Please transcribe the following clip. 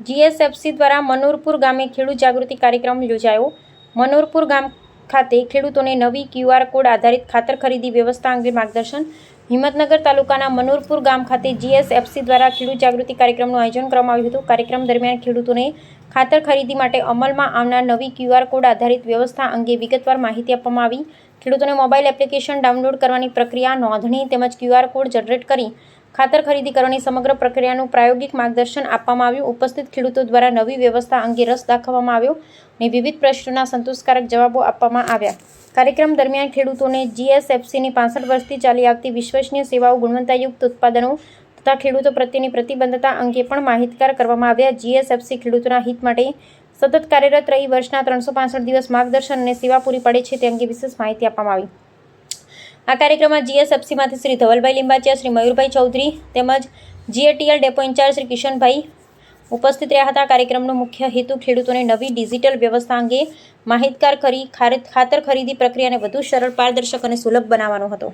GSFC દ્વારા મનોરપુર ગામે ખેડૂત જાગૃતિ કાર્યક્રમ યોજાયો. મનોરપુર ગામ ખાતે ખેડૂતોને નવી QR કોડ આધારિત ખાતર ખરીદી વ્યવસ્થા અંગે માર્ગદર્શન. હિંમતનગર તાલુકાના મનોરપુર ગામ ખાતે જીએસએફસી દ્વારા ખેડૂત જાગૃતિ કાર્યક્રમનું આયોજન કરવામાં આવ્યું હતું. કાર્યક્રમ દરમિયાન ખેડૂતોને ખાતર ખરીદી માટે અમલમાં આવનાર નવી QR કોડ આધારિત વ્યવસ્થા અંગે વિગતવાર માહિતી આપવામાં આવી. ખેડૂતોને મોબાઈલ એપ્લિકેશન ડાઉનલોડ કરવાની પ્રક્રિયા, નોંધણી તેમજ QR કોડ જનરેટ કરી ખાતર ખરીદી કરવાની સમગ્ર પ્રક્રિયાનું પ્રાયોગિક માર્ગદર્શન આપવામાં આવ્યું. ઉપસ્થિત ખેડૂતો દ્વારા નવી વ્યવસ્થા અંગે રસ દાખવવામાં આવ્યો અને વિવિધ પ્રશ્નોના સંતોષકારક જવાબો આપવામાં આવ્યા. કાર્યક્રમ દરમિયાન ખેડૂતોને જીએસએફસીની 65 વર્ષથી ચાલી આવતી વિશ્વસનીય સેવાઓ, ગુણવત્તાયુક્ત ઉત્પાદનો તથા ખેડૂતો પ્રત્યેની પ્રતિબદ્ધતા અંગે પણ માહિતગાર કરવામાં આવ્યા. જીએસએફસી ખેડૂતોના હિત માટે સતત કાર્યરત રહી વર્ષના 365 દિવસ માર્ગદર્શન અને સેવા પૂરી પાડે છે તે અંગે વિશેષ માહિતી આપવામાં આવી. આ કાર્યક્રમમાં જીએસએફસીમાંથી શ્રી ધવલભાઈ લીંબાચિયા, શ્રી મયુરભાઈ ચૌધરી તેમજ જીએટીએલ ડેપો ઇન્ચાર્જ શ્રી કિશનભાઈ ઉપસ્થિત રહ્યા હતા. કાર્યક્રમનો મુખ્ય હેતુ ખેડૂતોને નવી ડિજિટલ વ્યવસ્થા અંગે માહિતગાર કરી ખાતર ખરીદી પ્રક્રિયાને વધુ સરળ, પારદર્શક અને સુલભ બનાવવાનો હતો.